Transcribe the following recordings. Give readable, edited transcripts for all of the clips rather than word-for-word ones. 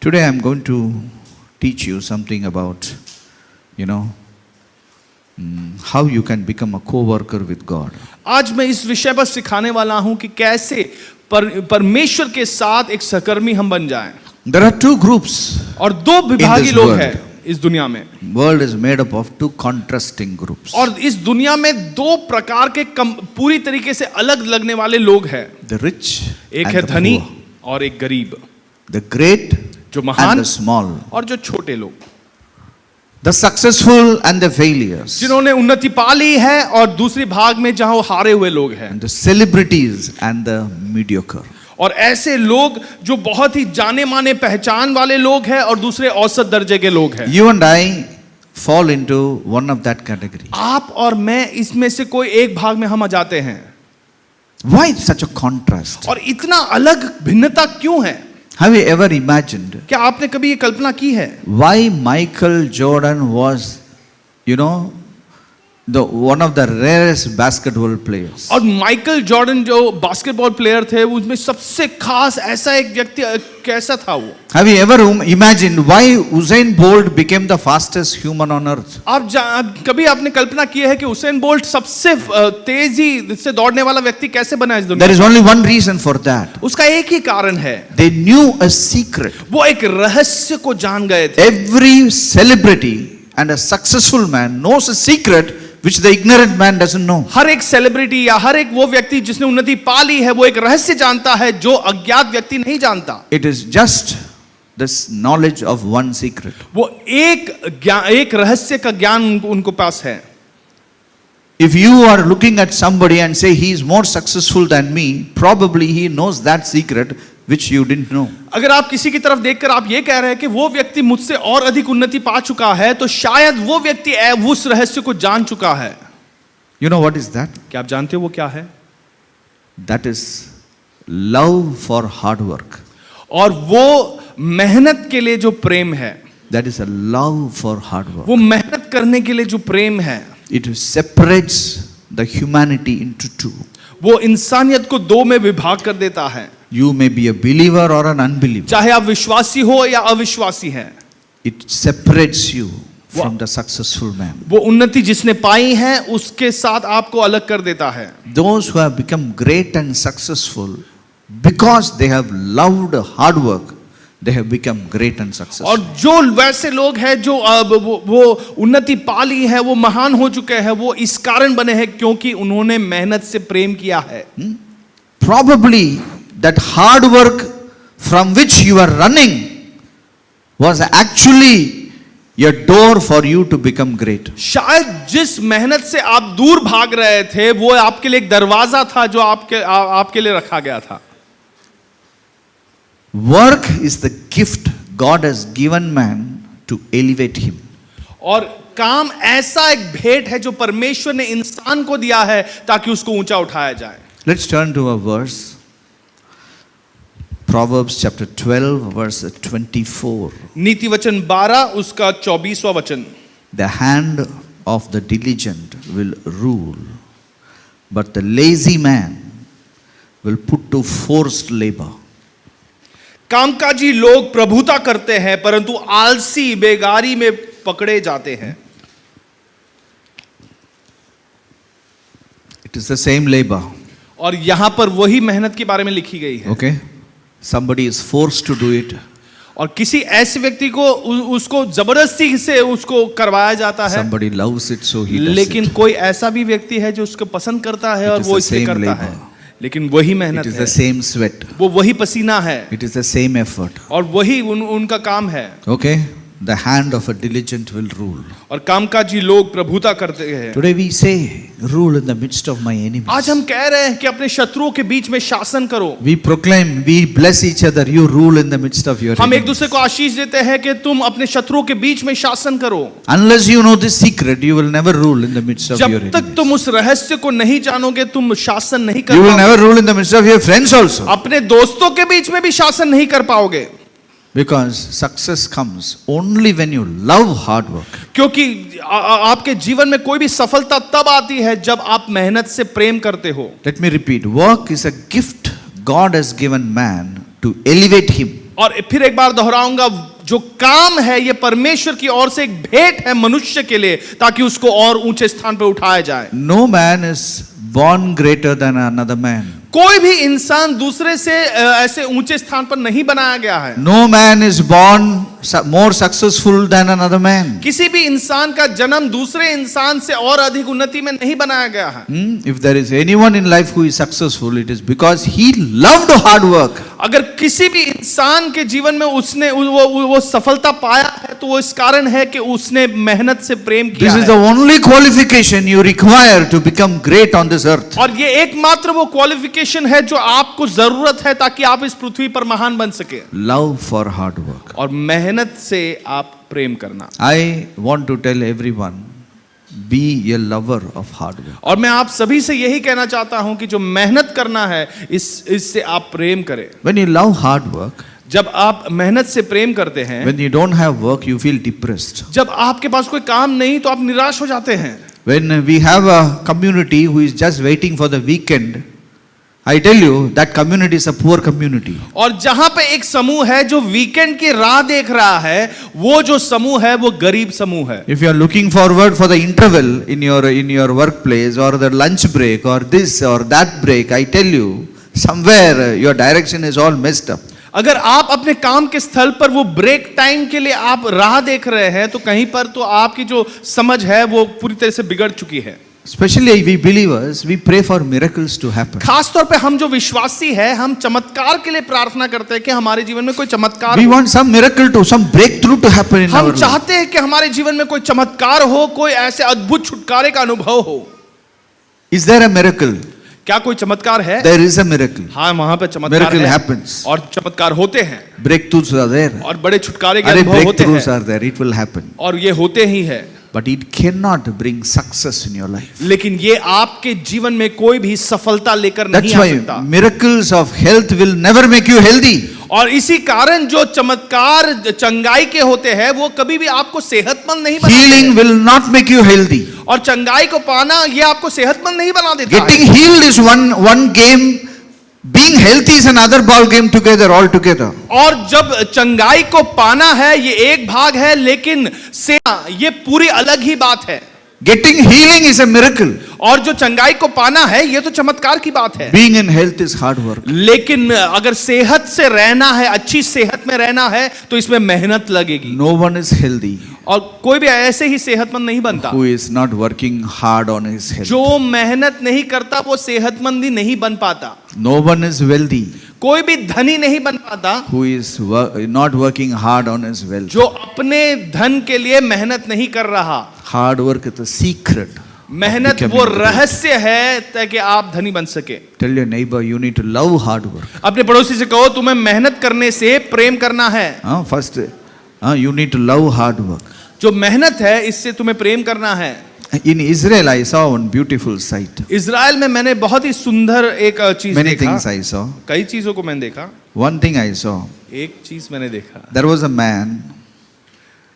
Today I'm going to teach you something about, how you can become a co-worker with God. आज मैं इस विषय पर सिखाने वाला हूं कि कैसे परमेश्वर के साथ एक सहकर्मी हम बन जाएं। There are two groups. और दो विभागी लोग world. हैं इस दुनिया में। World is made up of two contrasting groups. और इस दुनिया में दो प्रकार के पूरी तरीके से अलग लगने वाले लोग हैं। The rich एक and है the धनी poor. और एक गरीब। The great जो महान and the small. और जो छोटे लोग। The successful and the failures. जिन्होंने उन्नति पा ली है और दूसरी भाग में जहां वो हारे हुए लोग हैं। And the celebrities and the mediocre. और ऐसे लोग जो बहुत ही जाने माने पहचान वाले लोग हैं और दूसरे औसत दर्जे के लोग हैं। You and I fall into one of that category. आप और मैं इसमें से कोई एक भाग में हम आ जाते हैं। Why such a contrast? और इतना अलग भिन्नता क्यों है? Have you ever imagined क्या आपने कभी ये कल्पना की है? why Michael Jordan was, the one of the rarest basketball players? और माइकल जॉर्डन जो बास्केटबॉल प्लेयर थे उसमें सबसे खास ऐसा एक व्यक्ति कैसा था वो? Have you ever imagined why Usain Bolt became the fastest human on earth? कभी आपने कल्पना की है कि उसेन बोल्ट सबसे तेजी से दौड़ने वाला व्यक्ति कैसे बना इस दुनिया? There is only one reason for that. उसका एक ही कारण है। They knew a secret. वो एक रहस्य को जान गए थे। Every celebrity and a successful man knows a secret which the ignorant man doesn't know. हर एक सेलिब्रिटी या हर एक वो व्यक्ति जिसने उन्नति पा ली है वो एक रहस्य जानता है जो अज्ञात व्यक्ति नहीं जानता। It is just this knowledge of one secret. वो एक रहस्य का ज्ञान उनको पास है। If you are looking at somebody and say he is more successful than me, probably he knows that secret which you didn't know. अगर आप किसी की तरफ देखकर आप ये कह रहे हैं कि वो व्यक्ति मुझसे और अधिक उन्नति पा चुका है तो शायद वो व्यक्ति उस रहस्य को जान चुका है। You know what is that? क्या आप जानते हो वो क्या है? That is love for hard work. और वो मेहनत के लिए जो प्रेम है। That is a love for hard work. वो मेहनत करने के लिए जो प्रेम है। It separates the humanity into two. वो इंसानियत को दो में विभाग कर देता है। You may be a believer or an unbeliever. चाहे आप विश्वासी हो या अविश्वासी हैं। It separates you from the successful man. वो उन्नति जिसने पाई है उसके साथ आपको अलग कर देता है। Those who have become great and successful because they have loved hard work, they have become great and successful. और जो वैसे लोग हैं जो वो उन्नति पा ली है वो महान हो चुके हैं वो इस कारण बने हैं क्योंकि उन्होंने मेहनत से प्रेम किया है। Probably that hard work from which you are running was actually a door for you to become great. शायद जिस मेहनत से आप दूर भाग रहे थे वो आपके लिए एक दरवाजा था जो आपके लिए रखा गया था। Work is the gift God has given man to elevate him. और काम ऐसा एक भेंट है जो परमेश्वर ने इंसान को दिया है ताकि उसको ऊंचा उठाया जाए। Let's turn to a verse. Proverbs chapter 12 verse 24. नीति वचन 12 उसका 24वां वचन। The hand of the diligent will rule, but the lazy man will put to forced labor. कामकाजी लोग प्रभुता करते हैं परंतु आलसी बेगारी में पकड़े जाते हैं। It is the same labor. और यहां पर वही मेहनत के बारे में लिखी गई है। Okay? Somebody is forced to do it. और किसी ऐसे व्यक्ति को उसको जबरदस्ती से उसको करवाया जाता है। Somebody loves it so he does लेकिन it. कोई ऐसा भी व्यक्ति है जो उसको पसंद करता है It और is वो the इसे same करता labor. है। लेकिन वही मेहनत It is है। the same sweat. वो वही पसीना है। It is the same effort. और वही उनका काम है। Okay? The hand of a diligent will rule. और कामकाजी लोग प्रभुता करते हैं। Today we say, rule in the midst of my enemies. आज हम कह रहे हैं कि अपने शत्रुओं के बीच में शासन करो। We proclaim, we bless each other, you rule in the midst of your हम एक enemies. दूसरे को आशीष देते हैं कि तुम अपने शत्रुओं के बीच में शासन करो। Unless you know this secret, you will never rule in the midst of your जब तक enemies. तुम उस रहस्य को नहीं जानोगे तुम शासन नहीं कर You will पाओगे। never rule in the midst of your friends also. अपने दोस्तों के बीच में भी शासन नहीं कर पाओगे। Because success comes only when you love hard work. क्योंकि आपके जीवन में कोई भी सफलता तब आती है जब आप मेहनत से प्रेम करते हो। Let me repeat, work is a gift God has given man to elevate him. और फिर एक बार दोहराऊंगा, जो काम है ये परमेश्वर की ओर से एक भेंट है मनुष्य के लिए, ताकि उसको और ऊंचे स्थान पर उठाया जाए। No man is born greater than another man. कोई भी इंसान दूसरे से ऐसे ऊंचे स्थान पर नहीं बनाया गया है। No man is born more successful than another man. किसी भी इंसान का जन्म दूसरे इंसान से और अधिक उन्नति में नहीं बनाया गया है। If there is anyone in life who is successful, it is because he loved hard work. अगर किसी भी इंसान के जीवन में उसने वो सफलता पाया है तो वो इस कारण है कि उसने मेहनत से प्रेम किया This is the only qualification you require to become great on this earth. और ये एकमात्र वो क्वालिफिकेशन है जो आपको जरूरत है ताकि आप इस पृथ्वी पर महान बन सके। Love for hard work. और मेहनत से आप प्रेम करना। I want to tell everyone, be a lover of hard work. और मैं आप सभी से यही कहना चाहता हूं कि जो मेहनत करना है इससे आप प्रेम करें। When you love hard work, जब आप मेहनत से प्रेम करते हैं, when you don't have work, you feel depressed. जब आपके पास कोई काम नहीं तो आप निराश हो जाते हैं। When we have a community who is just waiting for the weekend, I tell you that community is a poor community. और जहां पे एक समूह है जो वीकेंड की राह देख रहा है, वो जो समूह है वो गरीब समूह है। If you are looking forward for the interval in your workplace or the lunch break or this or that break, I tell you, somewhere your direction is all messed up. अगर आप अपने काम के स्थल पर वो ब्रेक टाइम के लिए आप राह देख रहे हैं तो कहीं पर तो आपकी जो समझ है वो पूरी तरह से बिगड़ चुकी है। Especially we believers, we pray for miracles to happen. खास तौर पे हम जो विश्वासी है, हम चमत्कार के लिए प्रार्थना करते हैं कि हमारे जीवन में कोई चमत्कार We हो। want some miracle to, some breakthrough to happen in our हम life. चाहते हैं कि हमारे जीवन में कोई चमत्कार हो, कोई ऐसे अद्भुत छुटकारे का अनुभव हो। Is there a miracle? क्या कोई चमत्कार है? There is a miracle. हाँ, वहां पे चमत्कार Miracle है happens. और चमत्कार होते हैं Breakthroughs are there. और बड़े छुटकारे के अरे अनुभव होते breakthroughs हैं are there. It will happen. और ये होते ही है। But it cannot bring success in your life. लेकिन ये आपके जीवन में कोई भी सफलता लेकर नहीं That's आ why सकता। miracles of health will never make you healthy. और इसी कारण जो चमत्कार चंगाई के होते हैं वो कभी भी आपको सेहतमंद नहीं बनाते। Healing will not make you healthy. और चंगाई को पाना ये आपको सेहतमंद नहीं बना देता है। Getting healed is one game. Being healthy is another ball game together, all together. और जब चंगाई को पाना है ये एक भाग है, लेकिन ये पूरी अलग ही बात है। Getting healing is a miracle. और जो चंगाई को पाना है ये तो चमत्कार की बात है। Being in health is hard work. लेकिन अगर सेहत से रहना है, अच्छी सेहत में रहना है तो इसमें मेहनत लगेगी। No one is healthy और कोई भी ऐसे ही सेहतमंद नहीं बनता। who is not working hard on his health. जो मेहनत नहीं करता वो सेहतमंद ही नहीं बन पाता। No one is wealthy कोई भी धनी नहीं बन पाता who is not working hard on his wealth. जो अपने धन के लिए मेहनत नहीं कर रहा। Hard work is the secret. मेहनत becoming वो rich. रहस्य है ताकि आप धनी बन सके। Tell your neighbor you need to love hard work. अपने पड़ोसी से कहो तुम्हें मेहनत करने से प्रेम करना है। First, you need to love hard work. जो मेहनत है इससे तुम्हें प्रेम करना है। In Israel, I saw one beautiful sight. Israel में मैंने बहुत ही सुंदर एक चीज Many देखा। things I saw. कई चीजों को मैंने देखा। One thing I saw. एक चीज मैंने देखा, There was a man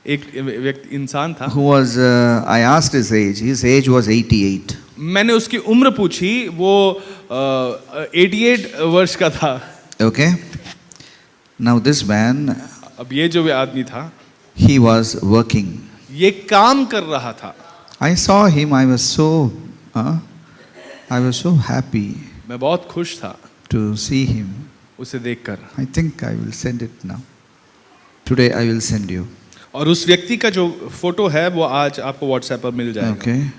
एक व्यक्ति इंसान था। who was, I asked his age. His age was 88. मैंने उसकी उम्र पूछी, वो 88 वर्ष का था। Okay. Now this man, अब ये जो आदमी था he was working. ये काम कर रहा था। I saw him. I was so happy मैं बहुत खुश था to see him. उसे देखकर। I think I will send it now. Today I will send you. और उस व्यक्ति का जो फोटो है वो आज आपको व्हाट्सएप पर मिल जाएगा। Okay.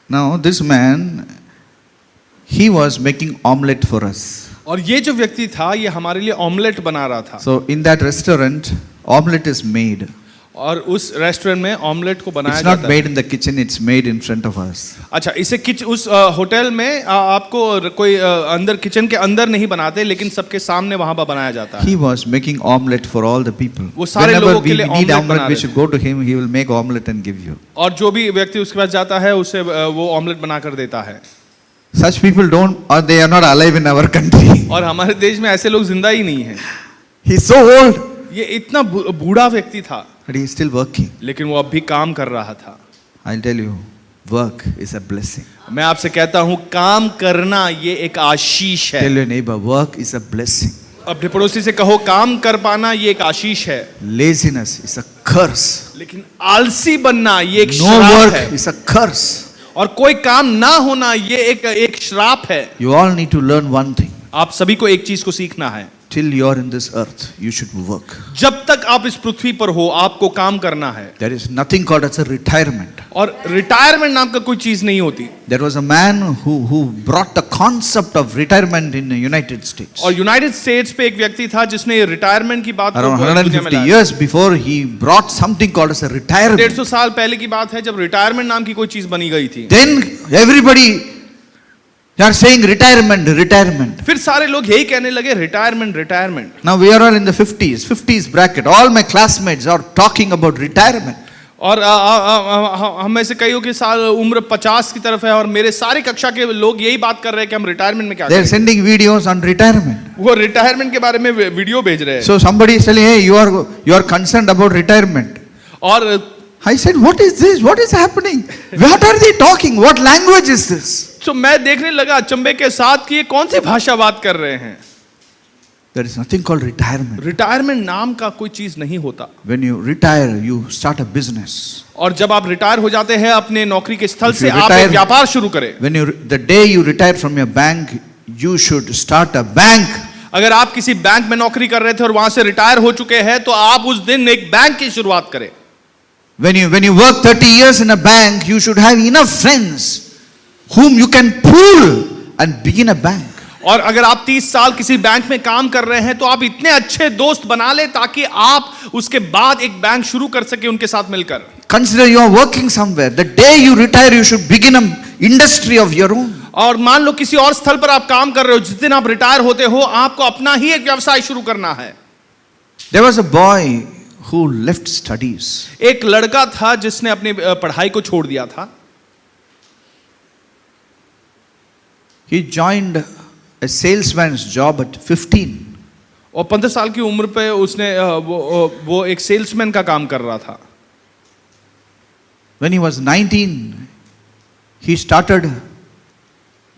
Now this man, he was making omelette for us. और ये जो व्यक्ति था ये हमारे लिए ऑमलेट बना रहा था। So in that restaurant, omelette is made. और उस रेस्टोरेंट में ऑमलेट को बनाया It's जाता not made in the kitchen, it's made in front of us. अच्छा, इसे उस होटल में आपको कोई अंदर किचन के अंदर नहीं बनाते, लेकिन सबके सामने वहां पर बनाया जाता है। He was making omelette for all the people. वो सारे Whenever लोगों के we लिए need omelette omelette, बना we रहे should go to him. He will make omelette and give you. और जो भी व्यक्ति उसके पास जाता है उसे वो ऑमलेट बना कर देता है। Such people don't, or they are not alive in our country. और हमारे देश में ऐसे लोग जिंदा ही नहीं है। He's so old. ये इतना बूढ़ा व्यक्ति था, but he is still working. लेकिन वो अब भी काम कर रहा था। I'll tell you, work is a blessing. मैं आपसे कहता हूं काम करना ये एक आशीष है। Tell your neighbor, work is a blessing. अपने पड़ोसी से कहो काम कर पाना ये एक आशीष है, Laziness is a curse. लेकिन आलसी बनना ये एक No श्राप work है, is a curse. और कोई काम ना होना ये एक श्राप है। You all need to learn one thing. आप सभी को एक चीज को सीखना है, Till you are in this earth, you should work. जब तक आप इस पृथ्वी पर हो आपको काम करना है। There is nothing called as a retirement. और रिटायरमेंट नाम का कोई चीज नहीं होती। There was a man who brought the concept of retirement in the United States. और यूनाइटेड स्टेट्स पे एक व्यक्ति था जिसने रिटायरमेंट की बात Around दुनिया में 150 लाया। years before, he brought something called as a retirement. 150 साल पहले की बात है जब रिटायरमेंट नाम की कोई चीज बनी गई थी। Then everybody, they are saying retirement, retirement. फिर सारे लोग यही कहने लगे retirement retirement. Now we are all in the 50s bracket. All my classmates are talking about retirement. और हम में से कईयों की साल उम्र 50 की तरफ है और मेरे सारे कक्षा के लोग यही बात कर रहे हैं कि हम रिटायरमेंट में क्या They are करें। sending videos on retirement. वो रिटायरमेंट के बारे में वीडियो भेज रहे हैं। So somebody is telling, hey, you are concerned about retirement. और I said, what is this? What is happening? What are they talking? What language is this? तो मैं देखने लगा अचंभे के साथ कि ये कौन सी भाषा बात कर रहे हैं। There is nothing called retirement. Retirement नाम का कोई चीज नहीं होता। When you retire, you start a business. और जब आप रिटायर हो जाते हैं अपने नौकरी के स्थल If से you आप retire- एक व्यापार शुरू करें। The day you retire from your bank, you should start a bank. अगर आप किसी बैंक में नौकरी कर रहे थे और वहां से रिटायर हो चुके हैं तो आप उस दिन एक बैंक की शुरुआत करें। When you work 30 years in a bank, you should have enough friends whom you can pool and begin a bank. और अगर आप 30 साल किसी बैंक में काम कर रहे हैं तो आप इतने अच्छे दोस्त बना ले ताकि आप उसके बाद एक बैंक शुरू कर सके उनके साथ मिलकर। Consider you are working somewhere. The day you retire, you should begin an industry of your own. और मान लो किसी और स्थल पर आप काम कर रहे हो, जिस दिन आप रिटायर होते हो आपको अपना ही एक व्यवसाय शुरू करना है। There was a boy who left studies. एक लड़का था जिसने अपनी पढ़ाई को छोड़ दिया था। He joined a salesman's job at 15. और 15 साल की उम्र पे उसने वो एक सेल्समैन का काम कर रहा था। When he was 19, he started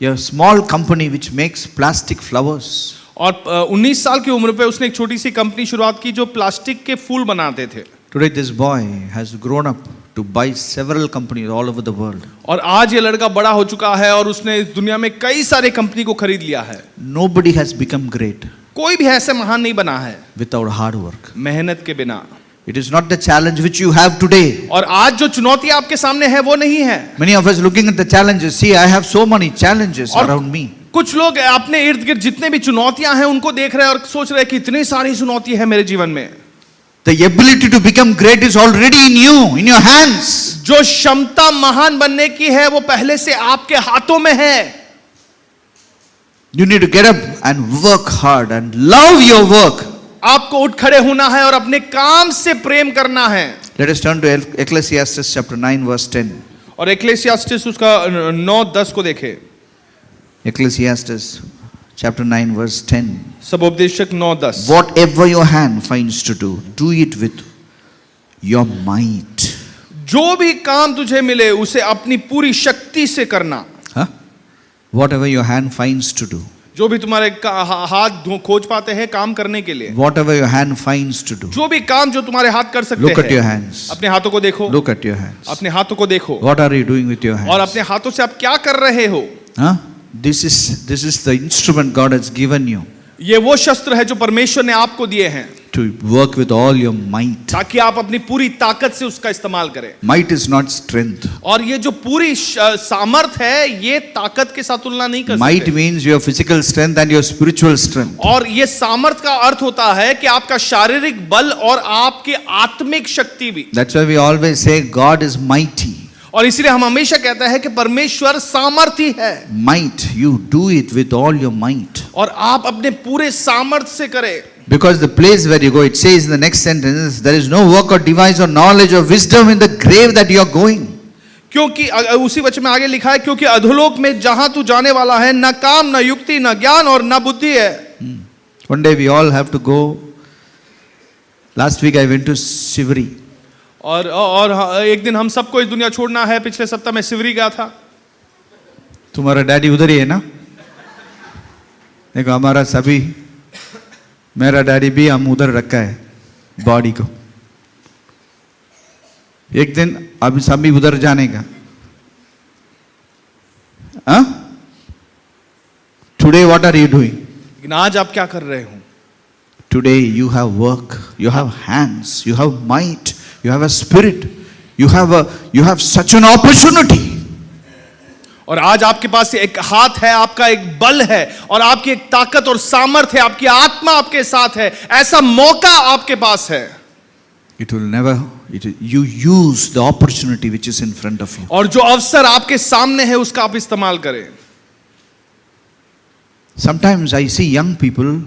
a small company which makes plastic flowers. और 19 साल की उम्र पे उसने एक छोटी सी कंपनी शुरुआत की जो प्लास्टिक के फूल बनाते थे। Today this boy has grown up to buy several companies all over the world. और आज ये लड़का बड़ा हो चुका है और उसने इस दुनिया में कई सारे कंपनी को खरीद लिया है। Nobody has become great कोई भी ऐसे महान नहीं बना है without hard work. मेहनत के बिना। It is not the challenge which you have today. और आज जो चुनौती आपके सामने है वो नहीं है। Many of us looking at the challenges, see, I have so many challenges और around me. कुछ लोग अपने इर्द गिर्द जितने भी चुनौतियां हैं उनको देख रहे हैं और सोच रहे हैं कि इतनी सारी चुनौती है मेरे जीवन में। The ability to become great is already in you, in your hands. जो क्षमता महान बनने की है वो पहले से आपके हाथों में है। You need to get up and work hard and love your work. आपको उठ खड़े होना है और अपने काम से प्रेम करना है। Let us turn to Ecclesiastes chapter 9 verse 10. और एक्लेसियास्टिस उसका 9:10 को देखें। Ecclesiastes chapter 9 verse 10. सबोपदेशक 9:10। Whatever your hand finds to do, do it with your might. जो भी काम तुझे मिले उसे अपनी पूरी शक्ति से करना। Huh? Whatever your hand finds to do. जो भी तुम्हारे हाथ खोज पाते हैं काम करने के लिए। Whatever your hand finds to do. जो भी काम जो तुम्हारे हाथ कर सकते हैं। Look at your hands. अपने हाथों को देखो। Look at your hands. अपने हाथों को देखो। What are you doing with your hands? और अपने हाथों से आप क्या कर रहे हो? Huh? This is the instrument God has given you ये वो शस्त्र है जो परमेश्वर ने आपको दिए हैं to work with all your might. ताकि आप अपनी पूरी ताकत से उसका इस्तेमाल करें। Might is not strength. और ये जो पूरी सामर्थ है ये ताकत के साथ तुलना नहीं कर Might सकते। means your physical strength and your spiritual strength. और ये सामर्थ का अर्थ होता है कि आपका शारीरिक बल और आपकी आत्मिक शक्ति भी। That's why we always say God is mighty. और इसलिए हम हमेशा कहते हैं कि परमेश्वर सामर्थी है। Might, you do it with all your might. और आप अपने पूरे सामर्थ्य से करें। Because the place where you go, it says in the next sentence, there is no work or device or knowledge or wisdom in the grave that you are going. क्योंकि उसी वचन में आगे लिखा है क्योंकि अधोलोक में जहां तू जाने वाला है न काम न युक्ति न ज्ञान और न बुद्धि है। One day we all have to go Last week I went to Sivri. और एक दिन हम सबको इस दुनिया छोड़ना है, पिछले सप्ताह में सिवरी गया था। तुम्हारा डैडी उधर ही है ना? देखो हमारा सभी, मेरा डैडी भी हम उधर रखा है बॉडी को। एक दिन अभी सभी उधर जाने का। Today what are you doing? लेकिन आज आप क्या कर रहे हो? Today you have work, you have hands, you have might, you have a spirit, you have such an opportunity. और आज आपके पास एक हाथ है, आपका एक बल है, और आपकी एक ताकत और सामर्थ है, आपकी आत्मा आपके साथ है, ऐसा मौका आपके पास है। It will never, you use the opportunity which is in front of you. और जो अवसर आपके सामने है उसका आप इस्तेमाल करें। Sometimes I see young people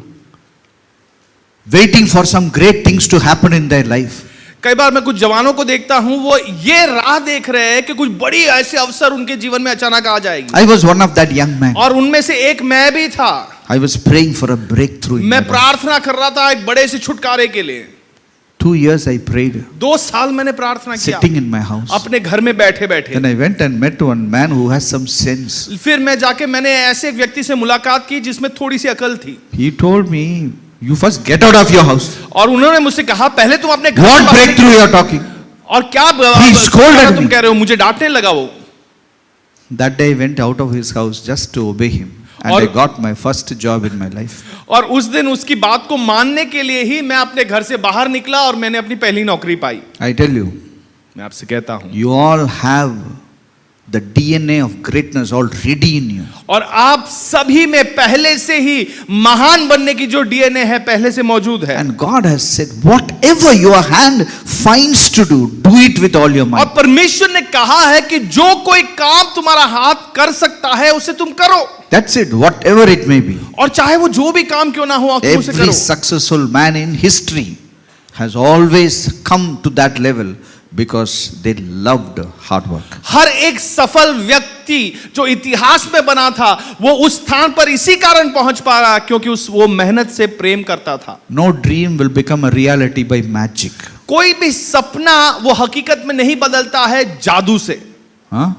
waiting for some great things to happen in their life. कई बार मैं कुछ जवानों को देखता हूं, वो ये राह देख रहे हैं कि कुछ बड़ी ऐसे अवसर उनके जीवन में अचानक आ जाएगी। I was one of that young man. और उनमें से एक मैं भी था। I was praying for a breakthrough in my मैं life. प्रार्थना कर रहा था एक बड़े से छुटकारे के लिए। 2 years I prayed, 2 साल मैंने प्रार्थना किया sitting in my house. अपने घर में बैठे बैठे। Then I went and met one man who has some sense. फिर मैं जाके मैंने ऐसे एक व्यक्ति से मुलाकात की जिसमें थोड़ी सी अकल थी। He told me, you first get out of your house. और उन्होंने मुझसे कहा पहले तुम अपने घर से What बाहर breakthrough you are talking? और क्या He scolded तुम me. कह रहे हो? मुझे डांटने लगा वो। That day I went out of his house just to obey him. And और- I got my first job in my life. और उस दिन उसकी बात को मानने के लिए ही मैं अपने घर से बाहर निकला और मैंने अपनी पहली नौकरी पाई। I tell you, मैं आपसे कहता हूं, you all have the DNA of greatness already in you. और आप सभी में पहले से ही महान बनने की जो डीएनए है पहले से मौजूद है। And God has said, whatever your hand finds to do, do it with all your और might. परमेश्वर ने कहा है कि जो कोई काम तुम्हारा हाथ कर सकता है उसे तुम करो। That's it, whatever it may be. और चाहे वो जो भी काम क्यों ना हो तुम उसे Every करो। successful man in history has always come to that level because they loved hard work. हर एक सफल व्यक्ति जो इतिहास में बना था वो उस स्थान पर इसी कारण पहुंच पा रहा क्योंकि वो मेहनत से प्रेम करता था। No dream will become a reality by magic. कोई भी सपना वो हकीकत में नहीं बदलता है जादू से। Huh?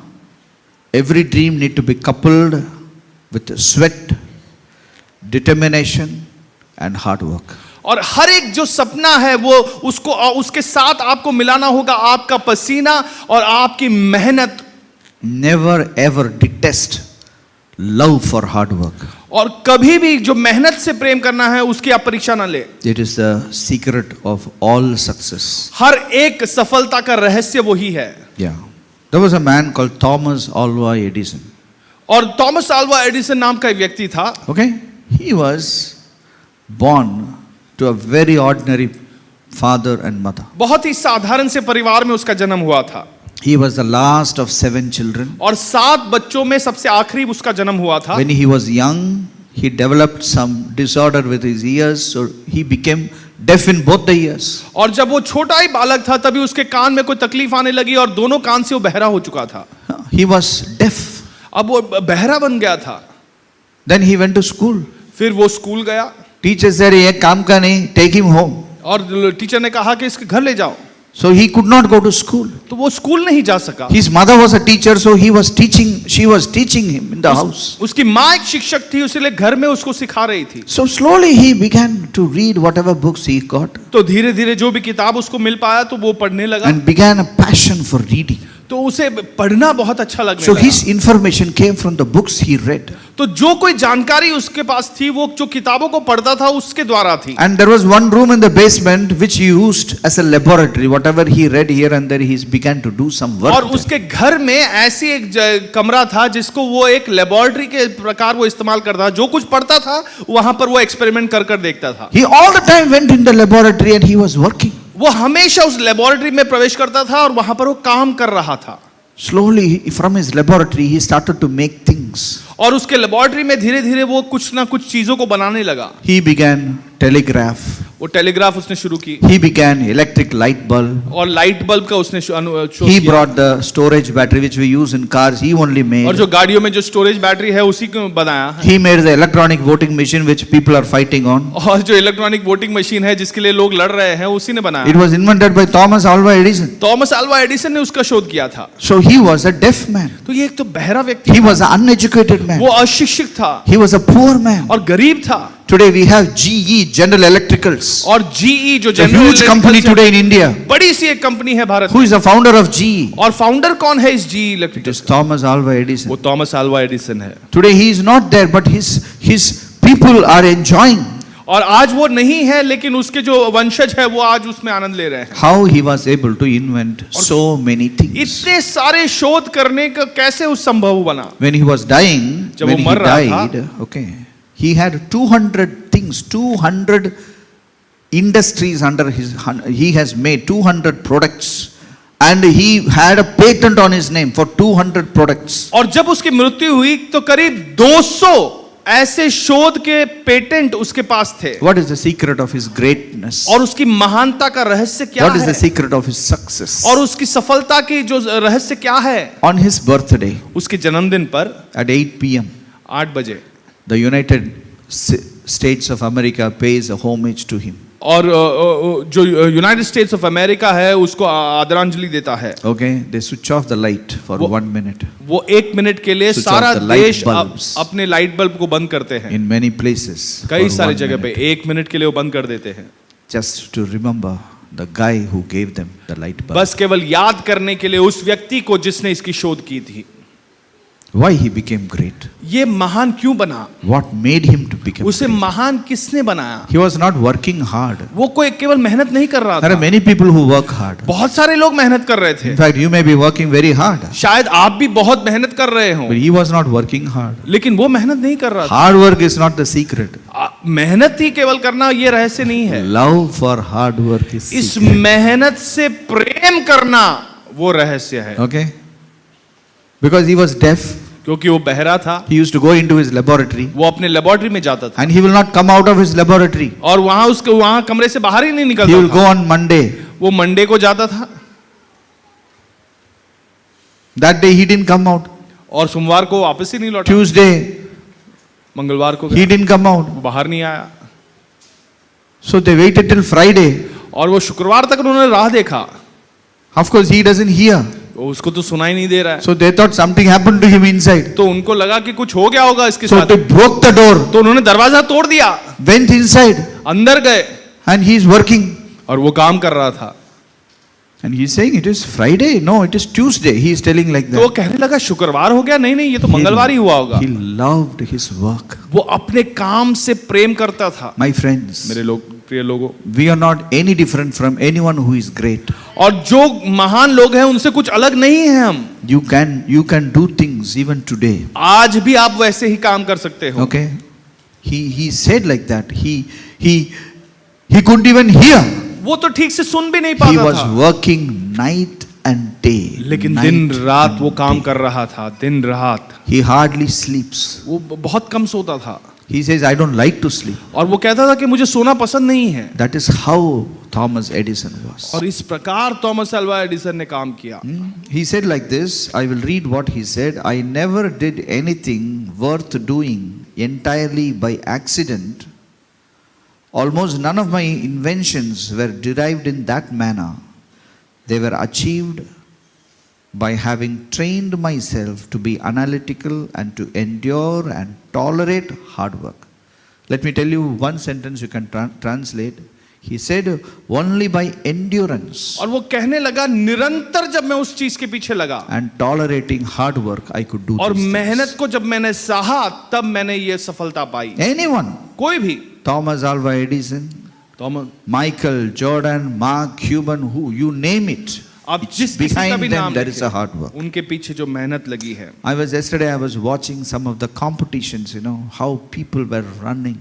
Every dream need to be coupled with sweat, determination and hard work. और हर एक जो सपना है वो उसको उसके साथ आपको मिलाना होगा आपका पसीना और आपकी मेहनत। Never ever detest love for hard work. और कभी भी जो मेहनत से प्रेम करना है उसकी आप परीक्षा ना ले। It is the secret of all success. हर एक सफलता का रहस्य वही है। Yeah. There was a man called Thomas Alva Edison. और थॉमस अल्वा एडिसन नाम का एक व्यक्ति था। Okay? He was born to a very ordinary father and mother. बहुत ही साधारण से परिवार में उसका जन्म हुआ था। He was the last of 7 children. और 7 बच्चों में सबसे आखिरी उसका जन्म हुआ था। When he was young, he developed some disorder with his ears, so he became deaf in both the ears. और जब वो छोटा ही बालक था तभी उसके कान में कोई तकलीफ आने लगी और दोनों कान से वो बहरा हो चुका था। He was deaf. अब वो बहरा बन गया था। Then he went to school. फिर वो स्कूल गया Teacher said, "ये काम का नहीं, take him home." और टीचर ने कहा कि इसके घर ले जाओ। So he could not go to school. तो वो स्कूल नहीं जा सका। His mother was a teacher, so he was teaching. She was teaching him in the house. उसकी माँ एक शिक्षक थी, इसलिए घर में उसको सिखा रही थी। So slowly he began to read whatever books he got तो धीरे धीरे जो भी किताब उसको मिल पाया तो वो पढ़ने लगा। and began a passion for reading. तो उसे पढ़ना बहुत अच्छा लगने So लगा। his information came from the books he read. तो जो कोई जानकारी उसके पास थी वो जो किताबों को पढ़ता था उसके द्वारा थी। And there was one room in the basement which he used as a laboratory. Whatever he read here and there, he began to do some work. और उसके घर में ऐसी एक कमरा था जिसको वो एक लेबोरेटरी के प्रकार वो इस्तेमाल करता था। जो कुछ पढ़ता था वहां पर वो एक्सपेरिमेंट कर कर देखता था। He all the time went in the laboratory and he was working. वो हमेशा उस लेबोरेटरी में प्रवेश करता था और वहां पर वो काम कर रहा था। Slowly from his laboratory he started to make things. और उसके लेबोरेटरी में धीरे धीरे वो कुछ ना कुछ चीजों को बनाने लगा। He began telegraph. वो टेलीग्राफ उसने शुरू की He began electric light bulb. और लाइट बल्ब का उसने शोध He किया। brought the storage battery which we use in cars. He only और made. जो गाड़ियों में जो स्टोरेज बैटरी है उसी को बनाया है। He made the electronic voting machine which people are fighting on. और जो इलेक्ट्रॉनिक वोटिंग मशीन है जिसके लिए लोग लड़ रहे हैं उसी ने It बनाया। was invented by Thomas Alva Edison. Thomas Alva Edison ने उसका शोध किया था। So he was a deaf man. तो ये एक तो बहरा व्यक्ति He था, was an uneducated man. वो अशिक्षित था He was a poor man. और गरीब था। Today we have GE, General Electricals. और जीई जो A general huge company today in India. बड़ी सी एक कंपनी है भारत Who में। is the founder of GE? और फाउंडर कौन है इस GE It electrical? is Thomas Alva Edison. वो थॉमस अल्वा एडिसन है। Today he is not there, but his people are enjoying और आज वो नहीं है लेकिन उसके जो वंशज है वो आज उसमें आनंद ले रहे हैं। how he was able to invent so many things. इतने सारे शोध करने का कैसे उस संभव बना? When he was dying, जब when वो he मर रहा था, died, okay, he had 200 things, 200 industries under his. He has made 200 products, and he had a patent on his name for 200 products. और जब उसकी मृत्यु हुई तो करीब 200 ऐसे शोध के पेटेंट उसके पास थे। What is the secret of his greatness? और उसकी महानता का रहस्य क्या What is the है? secret of his success? और उसकी सफलता की जो रहस्य क्या है? On his birthday उसके जन्मदिन पर at 8 p.m., 8 बजे the United States of America pays a homage to him. और जो यूनाइटेड स्टेट्स ऑफ अमेरिका है उसको आदरांजलि देता है। Okay, they switch off the light for वो- 1 minute. वो 1 मिनट के लिए Switch सारा off the light देश bulbs. अपने लाइट बल्ब को बंद करते हैं। In many places. कई for सारी 1 जगह पे minute, 1 मिनट के लिए वो बंद कर देते हैं। just to remember the guy who gave them the light bulb. बस केवल याद करने के लिए उस व्यक्ति को जिसने इसकी शोध की थी। Why he became great? ये महान क्यों बना? What made him to become उसे great? महान किसने बनाया? He was not working hard. वो कोई केवल मेहनत नहीं कर रहा There are था। many people who work hard. बहुत सारे लोग मेहनत कर रहे थे। In fact, you may be working very hard, शायद आप भी बहुत मेहनत कर रहे हो, but he was not working hard. लेकिन वो मेहनत नहीं कर रहा था। Hard work is not the secret. मेहनत ही केवल करना ये रहस्य नहीं है। Love for hard work is इस secret. मेहनत से प्रेम करना वो रहस्य है। Okay? Because he was deaf, क्योंकि वो बहरा था, he used to go into his laboratory वो अपने लेबोरेटरी में जाता था and he will not come out of his laboratory. और वहां कमरे से बाहर ही नहीं He will निकलता go था। on Monday. वो मंडे को जाता था That day he didn't come out. और सोमवार को वापस ही नहीं लौटा। Tuesday मंगलवार को he गया, didn't come out. वो बाहर नहीं आया So they waited till Friday. और वो शुक्रवार तक उन्होंने राह देखा। Of course he doesn't hear. वो उसको तो सुनाई नहीं दे रहा है, So they thought something happened to him inside. तो उनको लगा कि कुछ हो गया होगा इसके So साथ। they broke the door, तो उन्होंने दरवाजा तोड़ दिया, went inside, अंदर गए and he is working. और वो काम कर रहा था। And he is saying it is Friday. No, it is Tuesday. He is telling like तो वो that. कहने लगा शुक्रवार हो गया, नहीं नहीं ये तो मंगलवार ही हुआ होगा। He loved his work. वो अपने काम से प्रेम करता था। My friends, मेरे लोग, प्रिय लोगों, we are not any different from anyone who is great. और जो महान लोग हैं उनसे कुछ अलग नहीं है हम। You can do things even today. आज भी आप वैसे ही काम कर सकते हो। Okay? He said like that. He couldn't even hear. वो तो ठीक से सुन भी नहीं He पाता was था, working night and day. लेकिन Night दिन रात and वो काम day. कर रहा था, दिन रात। He hardly sleeps. वो बहुत कम सोता था He says, I don't like to sleep. और वो कहता था कि मुझे सोना पसंद नहीं है। That is how Thomas Edison was. और इस प्रकार थॉमस अल्वा एडिसन ने काम किया। He said like this, I will read what he said. I never did anything worth doing entirely by accident. Almost none of my inventions were derived in that manner. They were achieved by having trained myself to be analytical and to endure and tolerate hard work. Let me tell you one sentence you can translate. He said, only by endurance और वो कहने लगा निरंतर जब मैं उस चीज के पीछे लगा and tolerating hard work, I could do और these मेहनत things. को जब मैंने सहा तब मैंने ये सफलता पाई। Anyone, कोई भी, Thomas Alva Edison, Thomas, Michael Jordan, Mark Cuban, who you name it, आप it's जिस किसी का behind भी them नाम there is a hard लेंगे, work. उनके पीछे जो मेहनत लगी है। Yesterday I was watching some of the competitions, how people were running.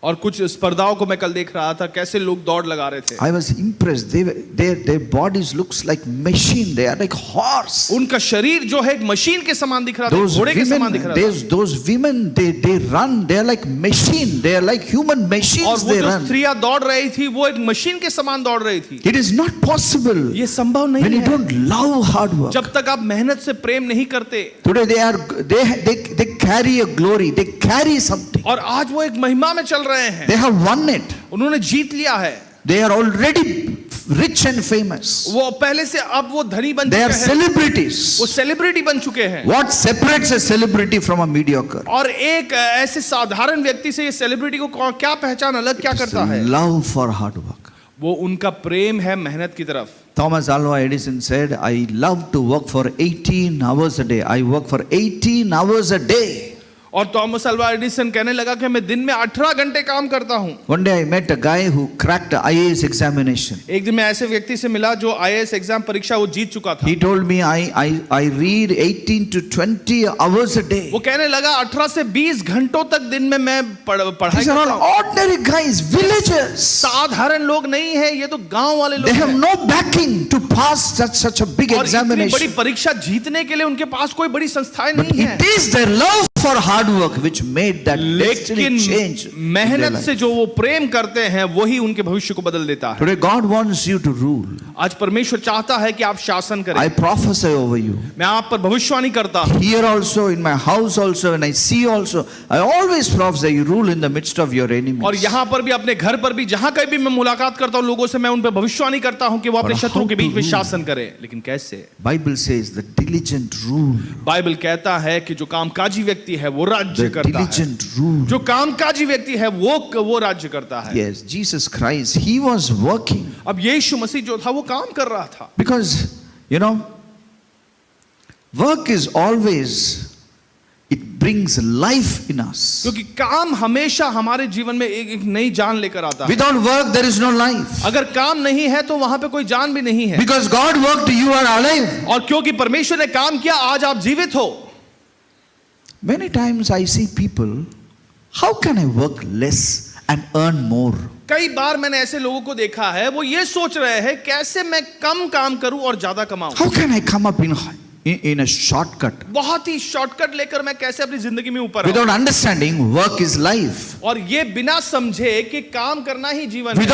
और कुछ स्पर्धाओं को मैं कल देख रहा था, कैसे लोग दौड़ लगा रहे थे। I was impressed. Their bodies looks like machine. They are like horse. उनका शरीर जो है एक मशीन के समान दिख रहा था, घोड़े के समान दिख रहा था। Those women, they run. They are like machine. They are like human और machines. वो They जो run. स्त्रियां दौड़ रही थी वो एक मशीन के समान दौड़ रही थी। It is not possible ये संभव when नहीं you है don't love hard work. जब तक आप मेहनत से प्रेम नहीं करते। Today they carry a glory. They carry something. और आज वो एक महिमा में चल रहे हैं, They have won it. उन्होंने जीत लिया है। They are already rich and famous. वो पहले से अब वो धनी बन They are चुके हैं, celebrities. वो सेलिब्रिटी बन चुके हैं। What separates a celebrity from a mediocre? और एक ऐसे साधारण व्यक्ति से ये सेलिब्रिटी को क्या पहचान अलग क्या करता है? Love for hard work. वो उनका प्रेम है मेहनत की तरफ। Thomas Alva Edison said, I love to work for 18 hours a day. I work for 18 hours a day. और थॉमस अल्वा एडिसन कहने लगा कि मैं दिन में 18 घंटे काम करता हूं। One day I met a guy who cracked the IAS examination. एक दिन मैं ऐसे व्यक्ति से मिला जो आईएएस एग्जाम परीक्षा वो जीत चुका था। He told me I read 18 to 20 hours a day. वो कहने लगा 18 से 20 घंटों तक दिन में मैं पढ़ाई These are करता all हूं। ordinary guys, villagers. साधारण लोग नहीं है, ये तो गांव वाले लोग They have हैं। no backing to pass such a big और इतनी बड़ी examination. परीक्षा जीतने के लिए उनके पास कोई बड़ी संस्थाएं But नहीं है। it is their love for hard work which made that destiny change. लेकिन in their मेहनत life. से जो वो प्रेम करते हैं वही उनके भविष्य को बदल देता है। Today God wants you to rule. आज परमेश्वर चाहता है कि आप शासन करें। I prophesy over you. मैं आप पर भविष्यवाणी करता हूं। Here also, in my house also, and I see also, I always prophesy you rule in the midst of your enemies. और यहाँ पर भी, अपने घर पर भी, जहां कहीं भी मैं मुलाकात करता हूं लोगों से, मैं उन पर भविष्यवाणी करता हूं कि वो अपने But शत्रु how के बीच to में rule? शासन करें। लेकिन कैसे? Bible says the diligent rule. Bible कहता है कि जो कामकाजी व्यक्ति है वो राज्य The करता है। diligent rule. जो कामकाजी व्यक्ति है वो राज्य करता है। Yes, Jesus Christ, he was working. अब यीशु मसीह जो था वो काम कर रहा था। Because, you know, work is always, it brings life in us. क्योंकि काम हमेशा हमारे जीवन में एक नई जान लेकर आता है। Without work, there is no life. अगर काम नहीं है तो वहां पे कोई जान भी नहीं है। Because God worked, you are alive. और क्योंकि परमेश्वर ने काम किया, आज आप जीवित हो। Many times I see people, how can I work less and earn more? कई बार मैंने ऐसे लोगों को देखा है, वो ये सोच रहे हैं कैसे मैं कम काम करूं और ज्यादा कमाऊं। How can I come up in a shortcut? बहुत ही शॉर्टकट लेकर मैं कैसे अपनी जिंदगी में ऊपर आऊं। Without understanding, work is life. और ये बिना समझे कि काम करना ही जीवन है।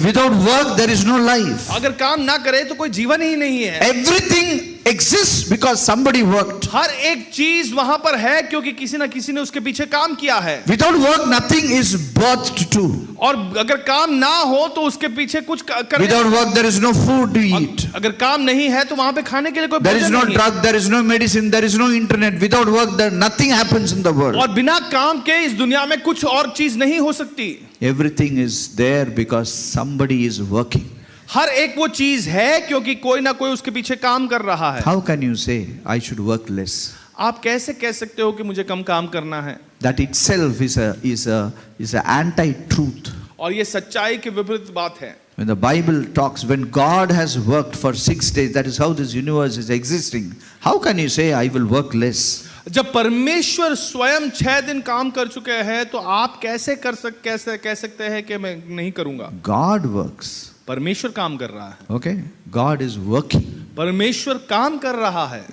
Without work, there is no life. अगर काम ना करे तो कोई जीवन ही नहीं है। Everything exists because somebody worked. हर एक चीज वहां पर है क्योंकि किसी ना किसी ने उसके पीछे काम किया है। Without work, nothing is birthed to. और अगर काम ना हो तो उसके पीछे कुछ करने। Without work, there is no food to eat. अगर काम नहीं है तो वहां पे खाने के लिए कोई There is भोजन no नहीं है। drug, there is no medicine, there is no internet. Without work, nothing happens in the world. और बिना काम के इस दुनिया में कुछ और चीज नहीं हो सकती। Everything is there because somebody is working. हर एक वो चीज है क्योंकि कोई ना कोई उसके पीछे काम कर रहा है। How can you say, I should work less? आप कैसे कह सकते हो कि मुझे कम काम करना है? That itself is a anti-truth. और ये सच्चाई के विपरीत बात है। When the Bible talks, when God has worked for 6 days, that is how this universe is existing. How can you say, I will work less? जब परमेश्वर स्वयं 6 दिन काम कर चुके हैं तो आप कैसे कह सकते हैं कि मैं नहीं करूंगा? God works. परमेश्वर काम कर रहा है। Okay? God is working. परमेश्वर काम कर रहा है।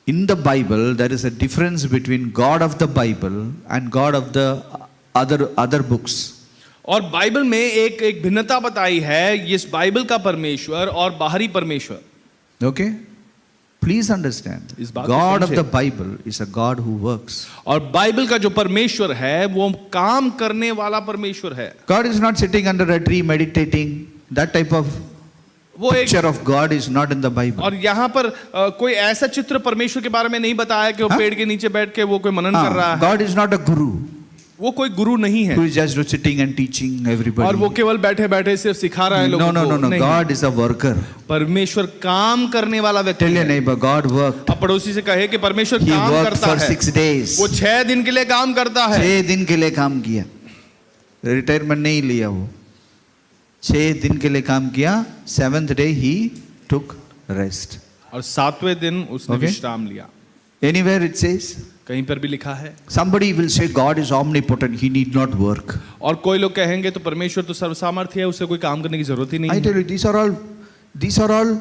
In the Bible, there is a difference between God of the Bible and God of the other books. और बाइबल में एक भिन्नता बताई है, इस बाइबल का परमेश्वर और बाहरी परमेश्वर। Okay? Please understand. इस बात को God of समझे। the Bible is a God who works. और बाइबल का जो परमेश्वर है वो काम करने वाला परमेश्वर है। God is not sitting under a tree meditating. That type of वो एक picture of God is not in the Bible. और यहाँ पर कोई ऐसा चित्र परमेश्वर के बारे में नहीं बताया कि वो पेड़ के नीचे बैठ के वो कोई मनन कर रहा है। God is not a guru वो कोई गुरु नहीं है who is just sitting and teaching everybody. और वो केवल बैठे बैठे सिर्फ सिखा रहा है लोगों को। No. नहीं। God is a worker. परमेश्वर काम करने वाला व्यक्ति Tell your है। neighbor, God worked. अब पड़ोसी से कहे कि परमेश्वर He काम worked करता for है। 6 days. वो 6 दिन के लिए काम करता है। 6 दिन के लिए काम किया, रिटायरमेंट नहीं लिया वो। 6 दिन के लिए काम किया, 7th day he took rest. और 7वें दिन उसने Okay. विश्राम लिया। Anywhere it says? कहीं पर भी लिखा है। Somebody will say God is omnipotent, he need not work. और कोई लोग कहेंगे तो परमेश्वर तो सर्वसामर्थ्य है, उसे कोई काम करने की जरूरत ही नहीं I है। tell you, these are all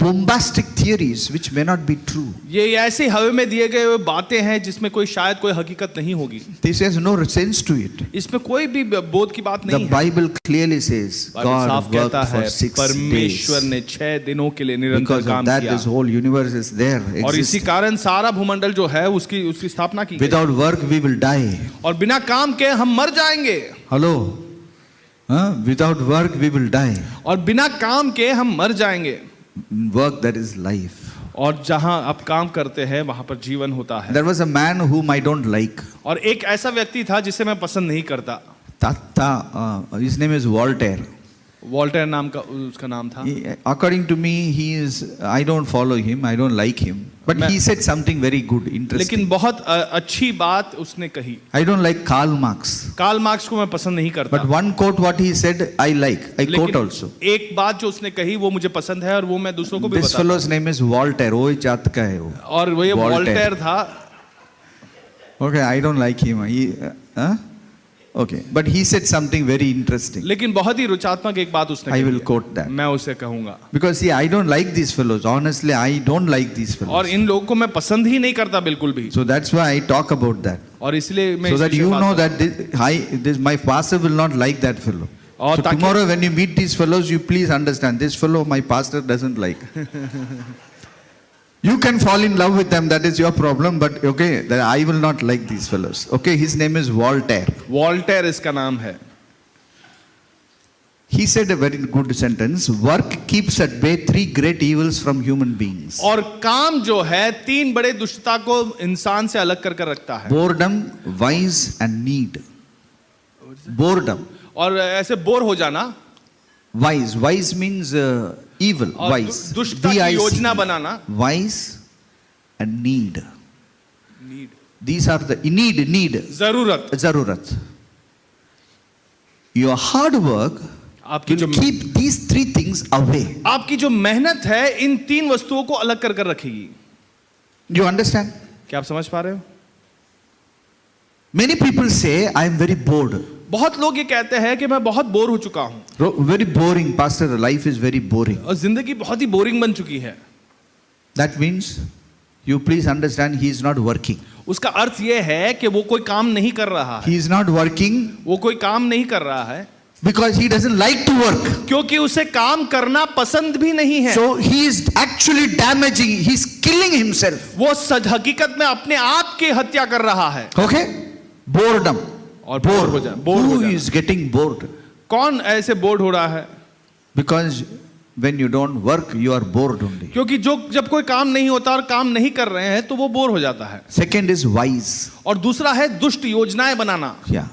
bombastic theories which may not be true. ये ऐसे हवा में दिए गए हुए बातें हैं जिसमें कोई शायद कोई हकीकत नहीं होगी। This has no sense to it. इसमें कोई भी बोध की बात The नहीं है। Bible clearly says Bible God साफ कहता worked for है 6 परमेश्वर days. ने 6 दिनों के लिए निरंतर Because of काम that, किया this whole universe is there. और इसी existing. कारण सारा भूमंडल जो है उसकी स्थापना की गई। Without work, we will die. और बिना काम के हम मर जाएंगे। Hello? Without work, we will die. और बिना काम के हम मर जाएंगे। Work, that is life. और जहां आप काम करते हैं वहां पर जीवन होता है। There was a man whom I don't like. और एक ऐसा व्यक्ति था जिसे मैं पसंद नहीं करता। His name is Voltaire. Voltaire नाम का उसका नाम था। According to me, I don't follow him, I don't like him. But he said something very good, interesting. लेकिन बहुत अच्छी बात उसने कही। I don't like Karl Marx. Karl Marx को मैं पसंद नहीं करता। But one quote what he said, I like. I quote also. एक बात जो उसने कही वो मुझे पसंद है और वो मैं दूसरों को भी This बताता हूं। fellow's name is Voltaire. वो जात का है वो। और वो ये वॉल्टेयर था। Okay, I don't like him. Okay, but he said something very interesting. लेकिन बहुत ही रुचात्मक एक बात उसने I कही will है। quote that. मैं उसे कहूंगा। Because see, I don't like these fellows. Honestly, I don't like these fellows. और इन लोगों को मैं पसंद ही नहीं करता बिल्कुल भी। So that's why I talk about that. और इसलिए मैं So इस that विषय you में know बात that my pastor will not like that fellow. और So ताकि- tomorrow when you meet these fellows, you please understand, this fellow my pastor doesn't like. You can fall in love with them, that is your problem, but okay, that I will not like these fellows. Okay, his name is Voltaire. Voltaire इसका नाम है। He said a very good sentence, work keeps at bay 3 great evils from human beings. और काम जो है 3 बड़े दुष्टता को इंसान से अलग कर रखता है। Boredom, vice and need. Boredom. और ऐसे बोर हो जाना। Vice means evil, और vice. दुष्टता की योजना बनाना। Vice and need. These are the need. जरूरत। Zarurat. Your hard work आपकी जो will keep these 3 things away. आपकी जो मेहनत है इन 3 वस्तुओं को अलग कर रखेगी। You understand? क्या आप समझ पा रहे हो? Many people say, I am very bored. बहुत लोग ये कहते हैं कि मैं बहुत बोर हो चुका हूं। Very boring, pastor. Life is very boring. और जिंदगी बहुत ही बोरिंग बन चुकी है। That means, you please understand, he is not working. उसका अर्थ ये है कि वो कोई काम नहीं कर रहा है। He is not working वो कोई काम नहीं कर रहा है because he doesn't like to work. क्योंकि उसे काम करना पसंद भी नहीं है। So he is actually damaging, he is killing himself. वो हकीकत में अपने आप की हत्या कर रहा है। Okay? Boredom. और बोर हो जाए। Who is getting bored? कौन ऐसे बोर्ड हो रहा है? Because when you don't work, you are bored only. क्योंकि जब कोई काम नहीं होता और काम नहीं कर रहे हैं तो वो बोर हो जाता है। Second is wise. और दूसरा है दुष्ट योजनाएं बनाना। Yeah.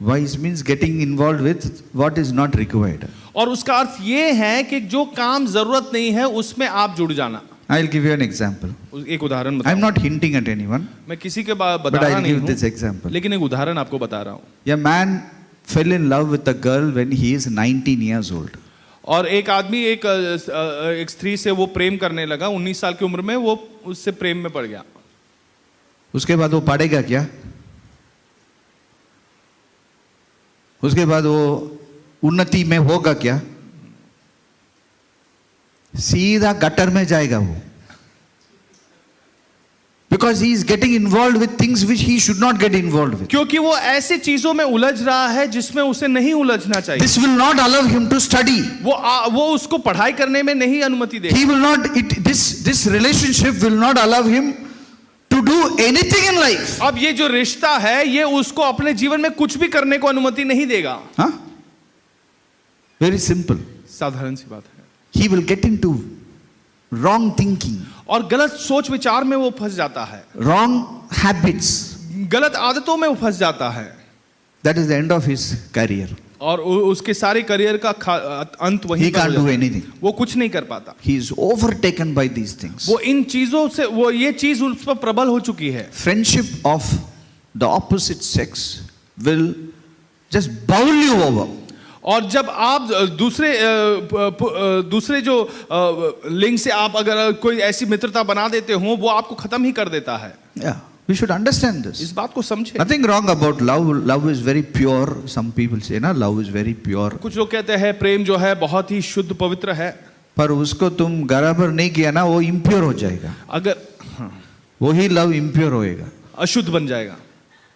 Wise means getting involved with what is not required. और उसका अर्थ ये है कि जो काम जरूरत नहीं है उसमें आप जुड़ जाना। I'll give you an example. एक उदाहरण I'm बताऊं। not hinting at anyone, मैं किसी के बता but रहा I'll नहीं give this हूँ, example. लेकिन एक उदाहरण आपको बता रहा हूँ। A man fell in love with a girl when he is 19 years old. और एक आदमी एक स्त्री से वो प्रेम करने लगा। 19 साल की उम्र में वो उससे प्रेम में पड़ गया। उसके बाद वो पढ़ेगा क्या? उसके बाद वो उन्नति में होगा क्या? सीधा गटर में जाएगा वो। Because he is getting involved with things which he should not get involved with. क्योंकि वो ऐसे चीजों में उलझ रहा है जिसमें उसे नहीं उलझना चाहिए। This will not allow him to study. वो उसको पढ़ाई करने में नहीं अनुमति देगा। He will not. This relationship will not allow him to do anything in life. अब ये जो रिश्ता है ये उसको अपने जीवन में कुछ भी करने को अनुमति नहीं देगा। Huh? Very simple. साधारण सी बात है। He will get into wrong thinking, और गलत सोच विचार में वो फंस जाता है। wrong habits. गलत आदतों में वो फंस जाता है। That is the end of his career. और उसके सारे करियर का अंत वहीं He पर हो can't जाता do है। anything. वो कुछ नहीं कर पाता। He is overtaken by these things. वो इन चीजों से वो ये चीज उस पर प्रबल हो चुकी है। Friendship of the opposite sex will just bowl you over. और जब आप दूसरे जो लिंग से आप अगर कोई ऐसी मित्रता बना देते हो वो आपको खत्म ही कर देता है। Yeah, we should understand this. इस बात को समझे। Nothing wrong about love. Love is very pure. Some people say, ना, love is very pure. कुछ लोग कहते हैं प्रेम जो है बहुत ही शुद्ध पवित्र है, पर उसको तुम बराबर नहीं किया ना, वो impure हो जाएगा। अगर वही love impure होएगा, अशुद्ध बन जाएगा।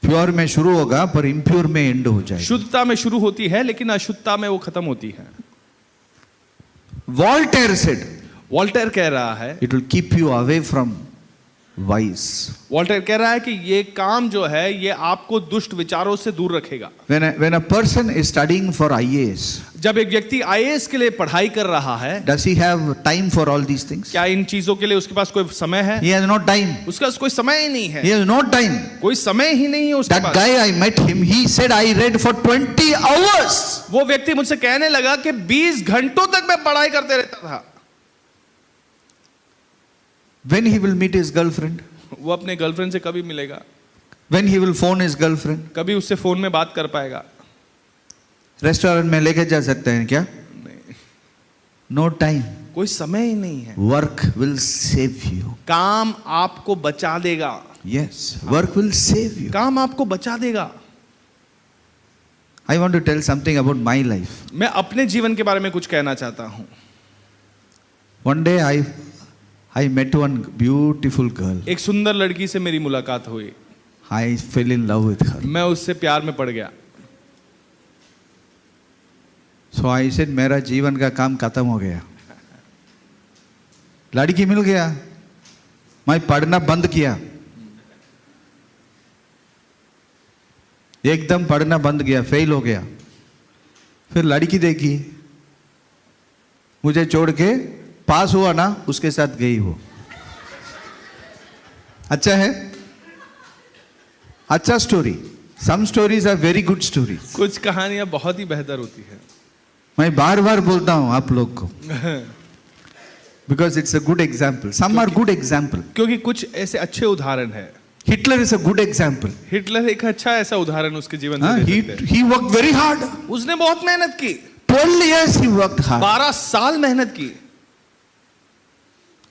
प्योर में शुरू होगा पर impure में एंड हो जाएगा। शुद्धता में शुरू होती है लेकिन अशुद्धता में वो खत्म होती है। Voltaire said, वॉल्टेयर कह रहा है, it will keep you away from vice. Voltaire कह रहा है कि ये काम जो है ये आपको दुष्ट विचारों से दूर रखेगा। When a person is studying for IAS, जब एक व्यक्ति आईएएस के लिए पढ़ाई कर रहा है, does he have time for all these things? क्या इन चीजों के लिए उसके पास कोई समय है? He has no time. उसका पास कोई समय ही नहीं है। He has no time. कोई समय ही नहीं है उसके That pass. guy, I met him, he said I read for 20 hours. वो व्यक्ति मुझसे कहने लगा कि 20 घंटों तक मैं पढ़ाई करते रहता था। When he will meet his girlfriend? वो अपने गर्लफ्रेंड से कभी मिलेगा? When he will phone his girlfriend? कभी उससे फोन में बात कर पाएगा? रेस्टोरेंट में लेके जा सकते हैं क्या? नहीं, No time. कोई समय ही नहीं है। Work will save you. काम आपको बचा देगा। Yes, work will save you. काम आपको बचा देगा। I want to tell something about my life. मैं अपने जीवन के बारे में कुछ कहना चाहता हूं। One day I met one beautiful girl. एक सुंदर लड़की से मेरी मुलाकात हुई। I fell in love with her. मैं उससे प्यार में पड़ गया। So I said, मेरा जीवन का काम खत्म हो गया। लड़की मिल गया, मैं पढ़ना बंद किया, एकदम पढ़ना बंद किया, फेल हो गया। फिर लड़की देखी, मुझे छोड़ के पास हुआ ना, उसके साथ गई वो। अच्छा है, अच्छा story. Some stories are very good stories. कुछ कहानियां बहुत ही बेहतर होती है। मैं बार बार बोलता हूं आप लोग को, because it's a good example. Some are good example. क्योंकि कुछ ऐसे अच्छे उदाहरण है। Hitler is a good example. Hitler एक अच्छा ऐसा उदाहरण उसके जीवन से दे सकते हैं। he worked very hard. उसने बहुत मेहनत की। 12 years he worked hard. 12 साल मेहनत की।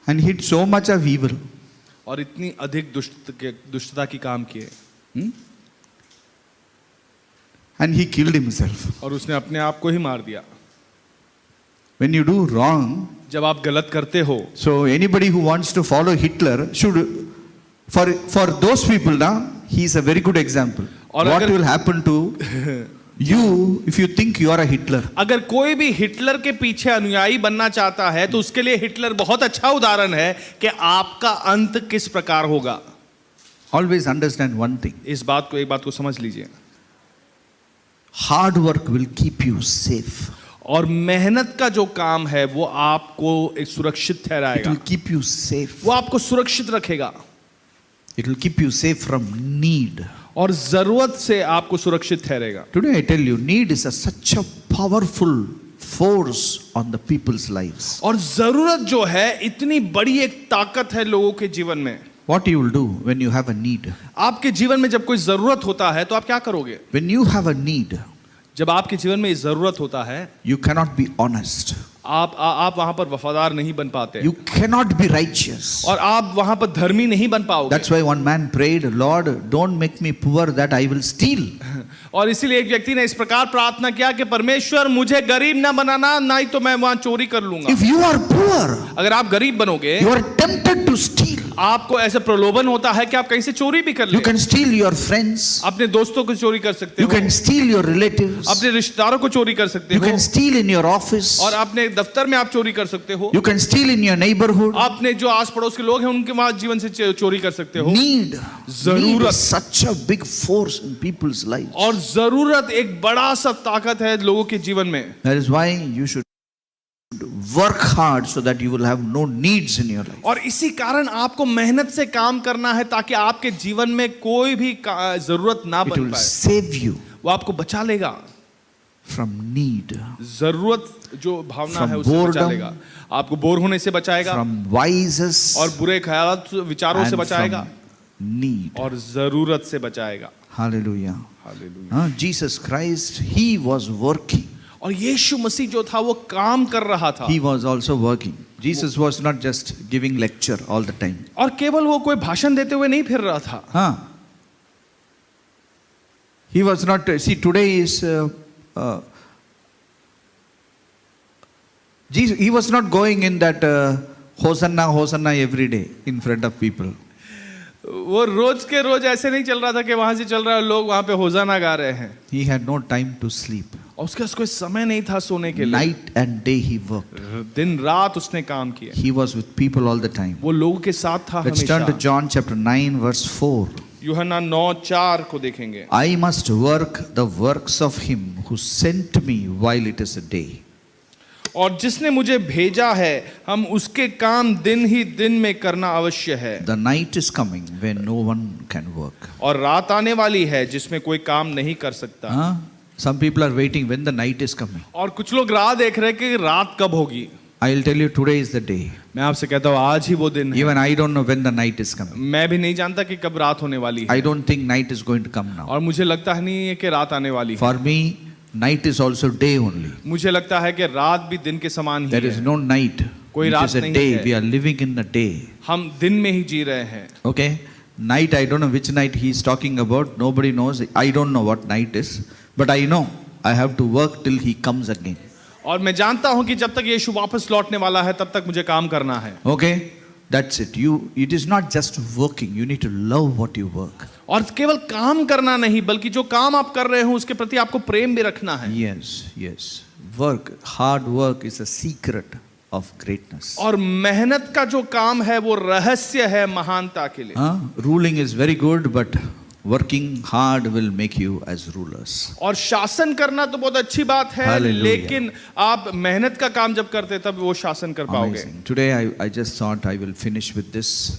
And he did so much of evil. और इतनी अधिक दुष्टता की काम किए। And he killed himself. और उसने अपने आप को ही मार दिया। When you do wrong, जब आप गलत करते हो, so anybody who wants to follow Hitler should, for those people now, he is a very good example. और What अगर- will happen to you if you think you are a Hitler? अगर कोई भी हिटलर के पीछे अनुयायी बनना चाहता है तो उसके लिए हिटलर बहुत अच्छा उदाहरण है कि आपका अंत किस प्रकार होगा। Always understand one thing. एक बात को समझ लीजिए। Hard work will keep you safe. और मेहनत का जो काम है वो आपको एक सुरक्षित It ठहराएगा। will keep you safe. वो आपको सुरक्षित रखेगा It will keep you safe from need. और जरूरत से आपको सुरक्षित ठहरेगा। Today I tell you, need is such a powerful force on the people's lives. और जरूरत जो है इतनी बड़ी एक ताकत है लोगों के जीवन में। What you will do when you have a need? आपके जीवन में जब कोई जरूरत होता है तो आप क्या करोगे? When you have a need, जब आपके जीवन में जरूरत होता है you cannot be honest. आप वहां पर वफादार नहीं बन पाते। You cannot be righteous. और आप वहां पर धर्मी नहीं बन पाओगे। That's why one man prayed, Lord, don't make me poor that I will steal. और इसीलिए एक व्यक्ति ने इस प्रकार प्रार्थना किया कि परमेश्वर मुझे गरीब ना बनाना, नहीं तो मैं वहां चोरी कर लूंगा। If you are poor, अगर आप गरीब बनोगे, you are tempted to steal. आपको ऐसे प्रलोभन होता है कि आप कहीं से चोरी भी कर You ले। can steal your friends. अपने दोस्तों को चोरी कर सकते You हो, can steal your relatives. अपने रिश्तेदारों को चोरी कर सकते You हो, can steal in your office. और अपने दफ्तर में आप चोरी कर सकते हो। You can steal in your neighborhood. अपने जो आस पड़ोस के लोग हैं उनके वहां जीवन से चोरी कर सकते हो। Need जरूरत। is such a big force in people's lives. और जरूरत एक बड़ा सा ताकत है लोगों के जीवन में। That is why you should work hard so that you will have no needs in your life. और इसी कारण आपको मेहनत से काम करना है ताकि आपके जीवन में कोई भी जरूरत ना It बन will पाए। save you वो आपको बचा लेगा। from need, जरूरत जो भावना From है उससे बचा boredom, लेगा। आपको बोर होने से बचाएगा from vices, और बुरे ख्यालात विचारों से and बचाएगा from need. और जरूरत से बचाएगा। Hallelujah. Hallelujah. Jesus Christ, He was working. और यीशु मसीह जो था वो काम कर रहा था। He was also working. Jesus was not just giving lecture all the time. और केवल वो कोई भाषण देते हुए नहीं फिर रहा था। Huh? He was not, see, today is, Jesus, he was not going in that Hosanna, Hosanna every day in front of people. वो रोज के रोज ऐसे नहीं चल रहा था कि वहां से चल रहा है लोग वहां पे होजाना गा रहे हैं। He had no time to sleep. और उसके पास कोई समय नहीं था सोने के लिए। Night and day he worked. दिन रात उसने काम किया। He was with people all the time. वो लोगों के साथ था Let's turn to हमेशा। John chapter 9 verse 4. यूहन्ना 9:4 को देखेंगे। I must work the works of him who sent me while it is a day. और जिसने मुझे भेजा है हम उसके काम दिन ही दिन में करना अवश्य है। The night is coming when no one can work. और रात आने वाली है जिसमें कोई काम नहीं कर सकता। Huh? Some people are waiting when the night is coming. और कुछ लोग राह देख रहे हैं कि रात कब होगी। I will tell you today is the day. मैं आपसे कहता हूँ आज ही वो दिन है। Even I don't know when the night is coming. मैं भी नहीं जानता कि कब रात होने वाली है। I don't think night is going to come now. और मुझे लगता है नहीं है कि रात आने वाली है। For me, night is also day only. मुझे लगता है कि रात भी दिन के समान ही There is है। no night. कोई It रात is a नहीं day. है। We are living in a day. हम दिन में ही जी रहे हैं। Okay? Night, I don't know which night he is talking about. Nobody knows. I don't know what night is. But I know I have to work till he comes again. और मैं जानता हूं कि जब तक यीशु वापस लौटने वाला है तब तक मुझे काम करना है। Okay? That's it. It is not just working. You need to love what you work. और केवल काम करना नहीं बल्कि जो काम आप कर रहे हो उसके प्रति आपको प्रेम भी रखना है। Yes, yes. Work, hard work is a secret of greatness. और मेहनत का जो काम है वो रहस्य है महानता के लिए। Ruling is very good, but working hard will make you as rulers. और शासन करना तो बहुत अच्छी बात है, Hallelujah. लेकिन आप मेहनत का काम जब करते तब वो शासन कर पाओगे। Amazing. Today I just thought I will finish with this.